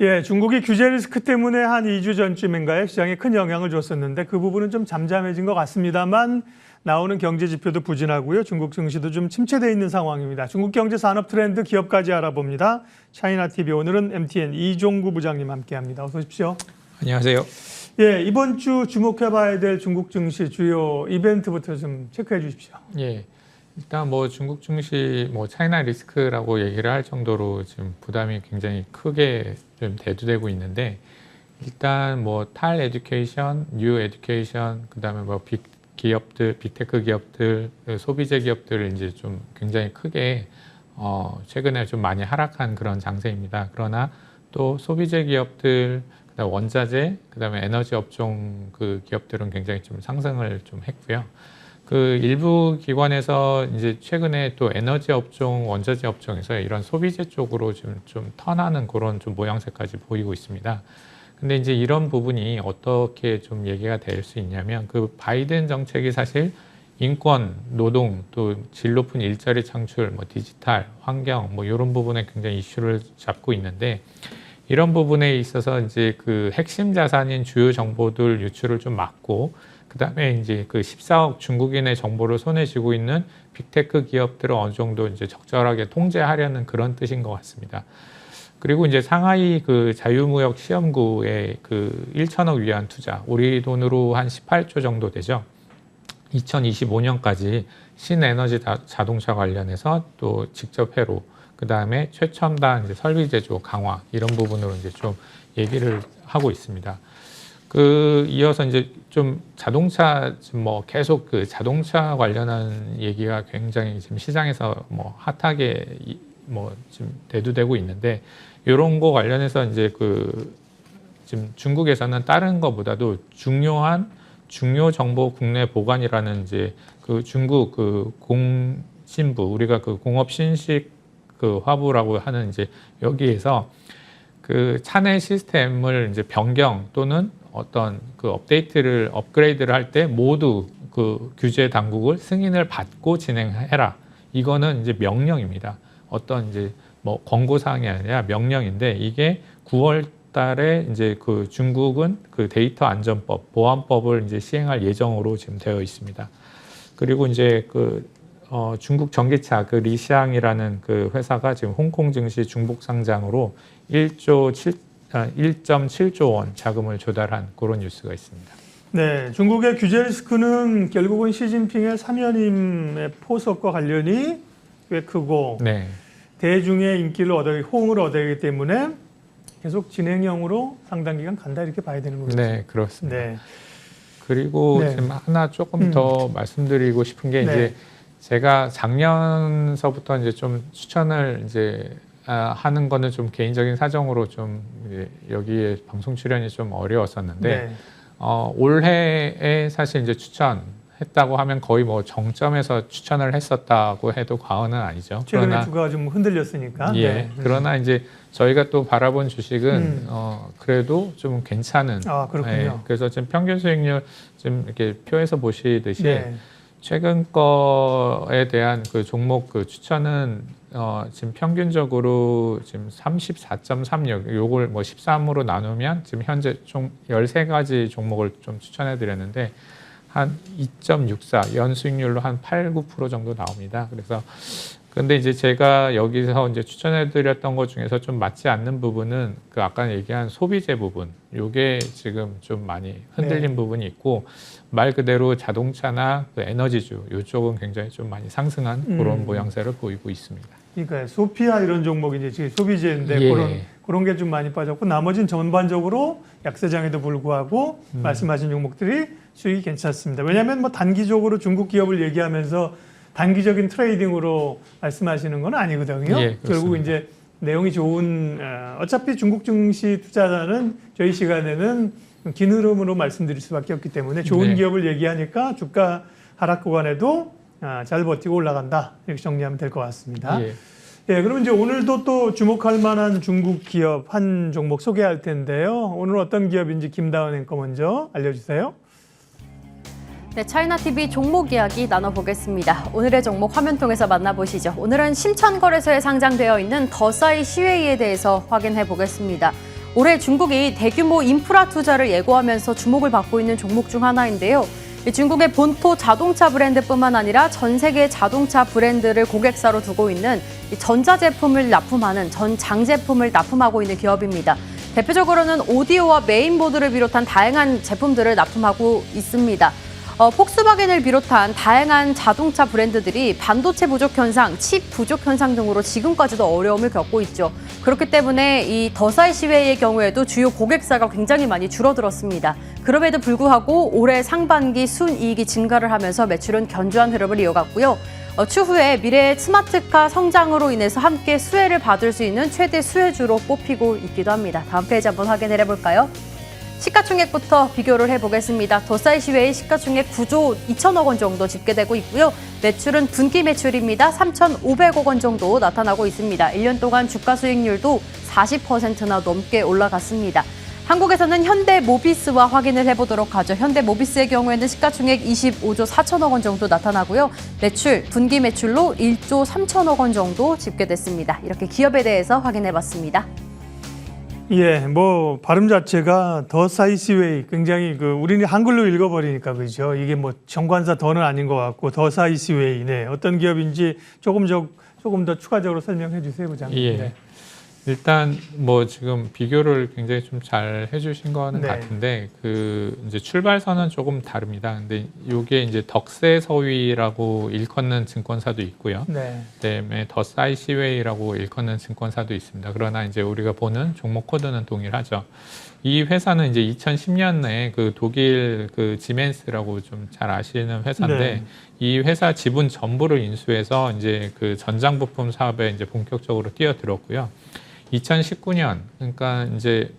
예, 중국이 규제 리스크 때문에 한 2주 전쯤인가에 시장에 큰 영향을 줬었는데 그 부분은 좀 잠잠해진 것 같습니다만 나오는 경제 지표도 부진하고요. 중국 증시도 좀 침체되어 있는 상황입니다. 중국 경제 산업 트렌드 기업까지 알아봅니다. 차이나TV 오늘은 MTN 이종구 부장님 함께합니다. 어서 오십시오. 안녕하세요. 예, 이번 주 주목해봐야 될 중국 증시 주요 이벤트부터 좀 체크해 주십시오. 예, 일단 뭐 중국 증시 뭐 차이나 리스크라고 얘기를 할 정도로 지금 부담이 굉장히 크게 좀 대두되고 있는데 일단 뭐 탈 에듀케이션, 뉴 에듀케이션, 그다음에 뭐 빅 기업들, 빅테크 기업들, 소비재 기업들을 이제 좀 굉장히 크게 최근에 좀 많이 하락한 그런 장세입니다. 그러나 또 소비재 기업들, 그다음 원자재, 그다음에 에너지 업종 그 기업들은 굉장히 좀 상승을 좀 했고요. 그 일부 기관에서 이제 최근에 또 에너지 업종, 원자재 업종에서 이런 소비재 쪽으로 좀 턴하는 그런 좀 모양새까지 보이고 있습니다. 근데 이제 이런 부분이 어떻게 좀 얘기가 될 수 있냐면 그 바이든 정책이 사실 인권, 노동, 또 질 높은 일자리 창출, 뭐 디지털, 환경, 뭐 이런 부분에 굉장히 이슈를 잡고 있는데 이런 부분에 있어서 이제 그 핵심 자산인 주요 정보들 유출을 좀 막고 그다음에 이제 그 14억 중국인의 정보를 손에 쥐고 있는 빅테크 기업들을 어느 정도 이제 적절하게 통제하려는 그런 뜻인 것 같습니다. 그리고 이제 상하이 그 자유무역 시험구에 그 1천억 위안 투자, 우리 돈으로 한 18조 정도 되죠. 2025년까지 신에너지 자동차 관련해서 또 직접 회로, 그 다음에 최첨단 이제 설비 제조 강화 이런 부분으로 이제 좀 얘기를 하고 있습니다. 그 이어서 이제 좀 자동차 지금 뭐 계속 그 자동차 관련한 얘기가 굉장히 지금 시장에서 뭐 핫하게 뭐 지금 대두되고 있는데 이런 거 관련해서 이제 그 지금 중국에서는 다른 것보다도 중요 정보 국내 보관이라는 이제 그 중국 그 공신부 우리가 그 공업 신식 그 화부라고 하는 이제 여기에서 그 차내 시스템을 이제 변경 또는 어떤 그 업그레이드를 할 때 모두 그 규제 당국을 승인을 받고 진행해라. 이거는 이제 명령입니다. 어떤 이제 뭐 권고 사항이 아니라 명령인데 이게 9월 달에 이제 그 중국은 그 데이터 안전법, 보안법을 이제 시행할 예정으로 지금 되어 있습니다. 그리고 이제 그 중국 전기차 그 리샹이라는 그 회사가 지금 홍콩 증시 중복 상장으로 1.7조 원 자금을 조달한 그런 뉴스가 있습니다. 네, 중국의 규제 리스크는 결국은 시진핑의 사면임의 포석과 관련이 꽤 크고 네. 대중의 인기를 호응을 얻어야 하기 때문에 계속 진행형으로 상당 기간 간다 이렇게 봐야 되는 거죠. 네, 그렇습니다. 네. 그리고 네. 지금 하나 조금 더 말씀드리고 싶은 게 네. 이제 제가 작년서부터 이제 좀 추천을 이제 하는 거는 좀 개인적인 사정으로 좀 여기에 방송 출연이 좀 어려웠었는데 네. 올해에 사실 이제 추천했다고 하면 거의 뭐 정점에서 추천을 했었다고 해도 과언은 아니죠. 최근에 그러나 주가가 좀 흔들렸으니까. 예. 네. 그러나 이제 저희가 또 바라본 주식은 그래도 좀 괜찮은. 아, 그렇군요. 예, 그래서 지금 평균 수익률 지금 이렇게 표에서 보시듯이 네. 최근 거에 대한 그 종목 그 추천은 지금 평균적으로 지금 34.36, 요걸 뭐 13으로 나누면 지금 현재 총 13가지 종목을 좀 추천해 드렸는데 한 2.64, 연수익률로 한 8, 9% 정도 나옵니다. 그래서 근데 이제 제가 여기서 이제 추천해 드렸던 것 중에서 좀 맞지 않는 부분은 그 아까 얘기한 소비재 부분, 요게 지금 좀 많이 흔들린 네. 부분이 있고 말 그대로 자동차나 그 에너지주 요쪽은 굉장히 좀 많이 상승한 그런 모양새를 보이고 있습니다. 그러니까 소피아 이런 종목이 이제 지금 소비재인데 예. 그런 게 좀 많이 빠졌고 나머지는 전반적으로 약세장에도 불구하고 말씀하신 종목들이 수익이 괜찮습니다. 왜냐하면 뭐 단기적으로 중국 기업을 얘기하면서 단기적인 트레이딩으로 말씀하시는 건 아니거든요. 예, 결국 이제 내용이 좋은 어차피 중국 증시 투자자는 저희 시간에는 긴 흐름으로 말씀드릴 수밖에 없기 때문에 좋은 네. 기업을 얘기하니까 주가 하락 구간에도 잘 버티고 올라간다 이렇게 정리하면 될 것 같습니다. 예. 예, 그럼 이제 오늘도 또 주목할 만한 중국 기업 한 종목 소개할 텐데요. 오늘 어떤 기업인지 김다은 앵커 먼저 알려주세요. 네, 차이나TV 종목 이야기 나눠보겠습니다. 오늘의 종목 화면 통해서 만나보시죠. 오늘은 신천거래소에 상장되어 있는 더사이 시웨이에 대해서 확인해 보겠습니다. 올해 중국이 대규모 인프라 투자를 예고하면서 주목을 받고 있는 종목 중 하나인데요. 중국의 본토 자동차 브랜드뿐만 아니라 전 세계 자동차 브랜드를 고객사로 두고 있는 전자제품을 납품하는 전장 제품을 납품하고 있는 기업입니다. 대표적으로는 오디오와 메인보드를 비롯한 다양한 제품들을 납품하고 있습니다. 폭스바겐을 비롯한 다양한 자동차 브랜드들이 반도체 부족 현상, 칩 부족 현상 등으로 지금까지도 어려움을 겪고 있죠. 그렇기 때문에 이 더사이 시웨이의 경우에도 주요 고객사가 굉장히 많이 줄어들었습니다. 그럼에도 불구하고 올해 상반기 순이익이 증가를 하면서 매출은 견조한 흐름을 이어갔고요. 추후에 미래의 스마트카 성장으로 인해서 함께 수혜를 받을 수 있는 최대 수혜주로 뽑히고 있기도 합니다. 다음 페이지 한번 확인해 볼까요? 시가총액부터 비교를 해보겠습니다. 더사이 시웨이 시가총액 9조 2천억 원 정도 집계되고 있고요. 매출은 분기 매출입니다. 3,500억 원 정도 나타나고 있습니다. 1년 동안 주가 수익률도 40%나 넘게 올라갔습니다. 한국에서는 현대모비스와 확인을 해보도록 하죠. 현대모비스의 경우에는 시가총액 25조 4천억 원 정도 나타나고요. 매출, 분기 매출로 1조 3천억 원 정도 집계됐습니다. 이렇게 기업에 대해서 확인해봤습니다. 예, 뭐 발음 자체가 더 사이시웨이 굉장히 우리는 한글로 읽어버리니까 그죠. 이게 뭐 정관사 더는 아닌 것 같고 더 사이시웨이네. 어떤 기업인지 조금 더 추가적으로 설명해 주세요, 부장님. 예. 네. 일단 뭐 지금 비교를 굉장히 좀 잘 해주신 거는 네. 같은데 이제 출발선은 조금 다릅니다. 근데 이게 이제 덕세서위라고 일컫는 증권사도 있고요. 네. 그다음에 더사이시웨이라고 일컫는 증권사도 있습니다. 그러나 이제 우리가 보는 종목 코드는 동일하죠. 이 회사는 이제 2010년에 독일 지멘스라고 좀 잘 아시는 회사인데 네. 이 회사 지분 전부를 인수해서 이제 전장 부품 사업에 이제 본격적으로 뛰어들었고요. 2019년 그러니까 이제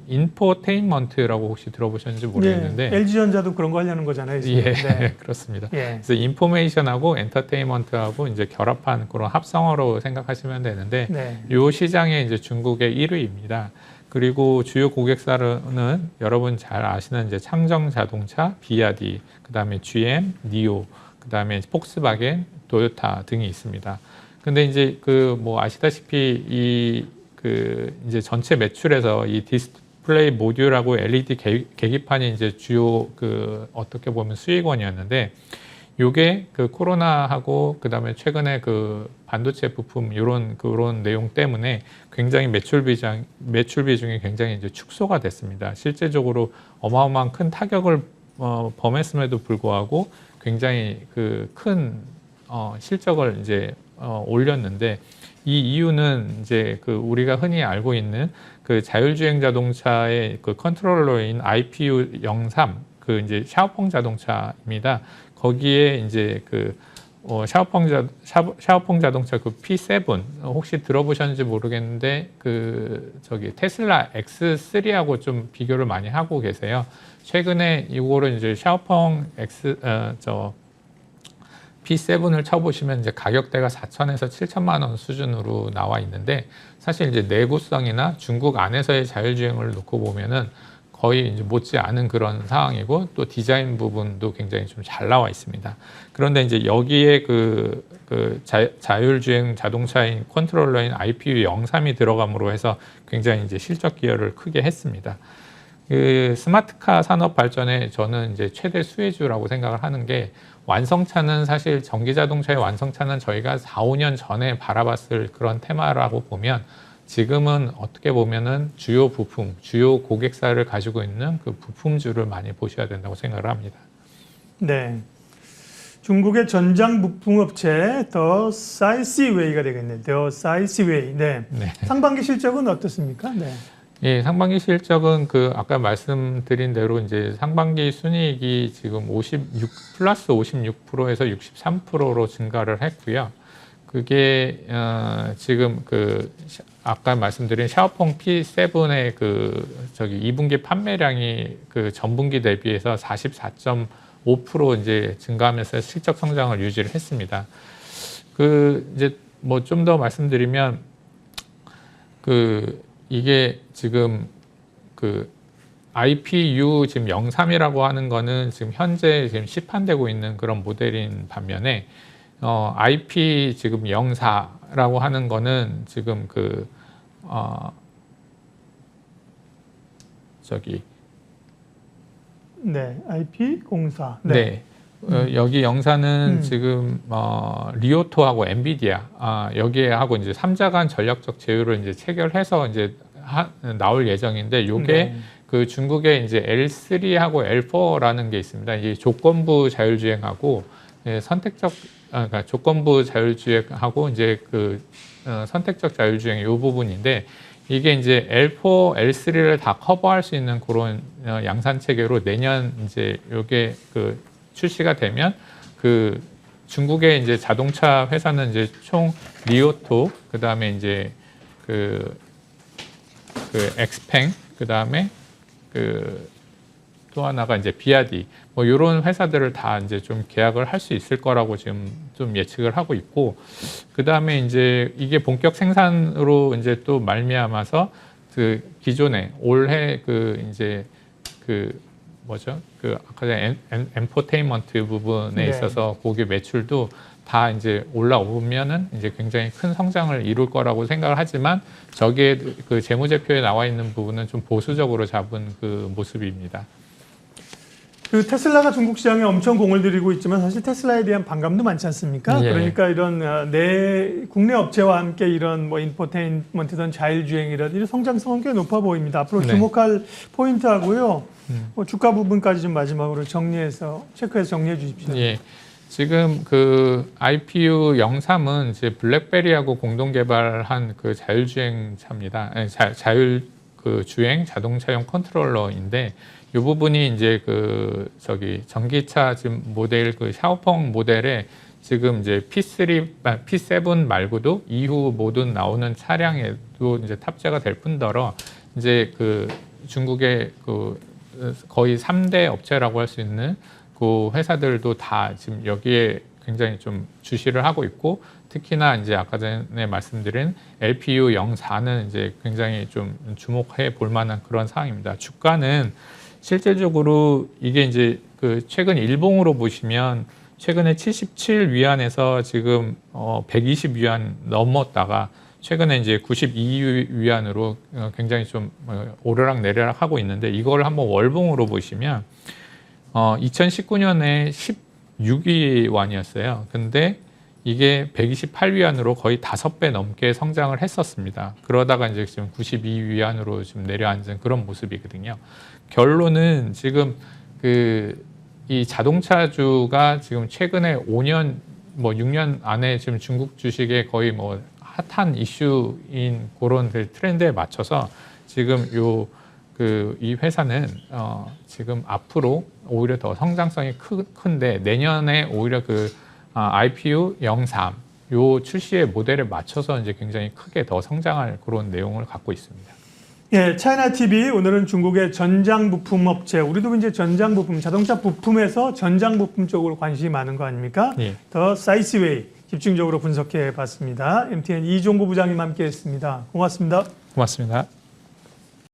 인포테인먼트라고 혹시 들어보셨는지 모르겠는데 네. LG전자도 그런 거 하려는 거잖아요. 지금. 예, 네. 그렇습니다. 예. 그래서 인포메이션하고 엔터테인먼트하고 이제 결합한 그런 합성어로 생각하시면 되는데 네. 이 시장에 이제 중국의 1위입니다. 그리고 주요 고객사로는 여러분 잘 아시는 이제 창정자동차, 비아디, 그다음에 GM, 니오, 그다음에 폭스바겐, 도요타 등이 있습니다. 근데 이제 뭐 아시다시피 이제 전체 매출에서 이 디스플레이 모듈하고 LED 계기판이 이제 주요 어떻게 보면 수익원이었는데 요게 코로나하고 그다음에 최근에 반도체 부품 그런 내용 때문에 굉장히 매출 비중이 굉장히 이제 축소가 됐습니다. 실제적으로 어마어마한 큰 타격을 범했음에도 불구하고 굉장히 큰 실적을 이제 올렸는데 이 이유는 이제 우리가 흔히 알고 있는 자율주행 자동차의 컨트롤러인 IPU03 이제 샤오펑 자동차입니다. 거기에 이제 샤오펑 자동차 P7 혹시 들어보셨는지 모르겠는데 테슬라 X3하고 좀 비교를 많이 하고 계세요. 최근에 이거를 이제 샤오펑 P7을 쳐보시면 이제 가격대가 4천에서 7천만 원 수준으로 나와 있는데 사실 이제 내구성이나 중국 안에서의 자율주행을 놓고 보면은 거의 이제 못지 않은 그런 상황이고 또 디자인 부분도 굉장히 좀 잘 나와 있습니다. 그런데 이제 여기에 자율주행 자동차인 컨트롤러인 IPU03이 들어감으로 해서 굉장히 이제 실적 기여를 크게 했습니다. 스마트카 산업 발전에 저는 이제 최대 수혜주라고 생각을 하는 게 완성차는 사실 전기 자동차의 완성차는 저희가 4, 5년 전에 바라봤을 그런 테마라고 보면 지금은 어떻게 보면은 주요 부품, 주요 고객사를 가지고 있는 부품주를 많이 보셔야 된다고 생각을 합니다. 네. 중국의 전장 부품 업체 더 사이시웨이가 되겠네요. 더 사이시웨이. 네. 네. 상반기 실적은 어떻습니까? 네. 예, 상반기 실적은 아까 말씀드린 대로 이제 상반기 순이익이 지금 플러스 56%에서 63%로 증가를 했고요. 그게 지금 아까 말씀드린 샤오펑 P7의 2분기 판매량이 전분기 대비해서 44.5% 이제 증가하면서 실적 성장을 유지를 했습니다. 이제 뭐 좀 더 말씀드리면 이게 지금 IPU 지금 03이라고 하는 거는 지금 현재 지금 시판되고 있는 그런 모델인 반면에 IP 지금 04라고 하는 거는 지금 저기 네, IP04. 네. 여기 영사는 지금 리오토하고 엔비디아 여기에 하고 이제 3자 간 전략적 제휴를 이제 체결해서 이제 나올 예정인데 요게 네. 그 중국에 이제 L3하고 L4라는 게 있습니다. 이게 조건부 자율주행하고 선택적 그러니까 조건부 자율주행하고 이제 그 선택적 자율주행 요 부분인데 이게 이제 L4, L3를 다 커버할 수 있는 그런 양산 체계로 내년 이제 요게 그 출시가 되면 그 중국의 이제 자동차 회사는 이제 총 리오토 그다음에 이제 그 엑스팽 그다음에 또 하나가 이제 비아디 뭐 이런 회사들을 다 이제 좀 계약을 할 수 있을 거라고 지금 좀 예측을 하고 있고 그다음에 이제 이게 본격 생산으로 이제 또 말미암아서 그 기존에 올해 그 이제 그 뭐죠? 그 아까 전에 엔포테인먼트 부분에 네. 있어서 고기 매출도 다 이제 올라오면은 이제 굉장히 큰 성장을 이룰 거라고 생각을 하지만 저기에 그 재무제표에 나와 있는 부분은 좀 보수적으로 잡은 그 모습입니다. 그 테슬라가 중국 시장에 엄청 공을 들이고 있지만 사실 테슬라에 대한 반감도 많지 않습니까? 예. 그러니까 이런 내 국내 업체와 함께 이런 뭐 인포테인먼트든 자율주행이든 이런 성장성은 꽤 높아 보입니다. 앞으로 네. 주목할 포인트하고요. 뭐 주가 부분까지 좀 마지막으로 체크해서 정리해 주십시오. 예. 지금 그 IPU 03은 이제 블랙베리하고 공동 개발한 그 자율주행 차입니다. 자율 그 주행 자동차용 컨트롤러인데 이 부분이 이제 그 저기 전기차 지금 모델 그 샤오펑 모델에 지금 이제 P7 말고도 이후 모든 나오는 차량에도 이제 탑재가 될 뿐더러 이제 그 중국의 그 거의 3대 업체라고 할 수 있는 그 회사들도 다 지금 여기에 굉장히 좀 주시를 하고 있고 특히나 이제 아까 전에 말씀드린 LPU 04는 이제 굉장히 좀 주목해 볼 만한 그런 상황입니다. 주가는 실제적으로 이게 이제 그 최근 일봉으로 보시면 최근에 77위안에서 지금 120위안 넘었다가 최근에 이제 92위안으로 굉장히 좀 오르락 내리락 하고 있는데 이걸 한번 월봉으로 보시면 2019년에 16위안이었어요. 근데 이게 128위안으로 거의 5배 넘게 성장을 했었습니다. 그러다가 이제 지금 92위안으로 지금 내려앉은 그런 모습이거든요. 결론은 지금 이 자동차주가 지금 최근에 5년, 뭐 6년 안에 지금 중국 주식에 거의 뭐 핫한 이슈인 그런 트렌드에 맞춰서 지금 이 회사는 지금 앞으로 오히려 더 성장성이 큰데 내년에 오히려 IPU 03 요 출시의 모델에 맞춰서 이제 굉장히 크게 더 성장할 그런 내용을 갖고 있습니다. 예, 차이나 TV 오늘은 중국의 전장 부품 업체, 우리도 이제 전장 부품, 자동차 부품에서 전장 부품 쪽으로 관심이 많은 거 아닙니까? 예. 더 사이스웨이 집중적으로 분석해 봤습니다. MTN 이종구 부장님 함께했습니다. 고맙습니다. 고맙습니다.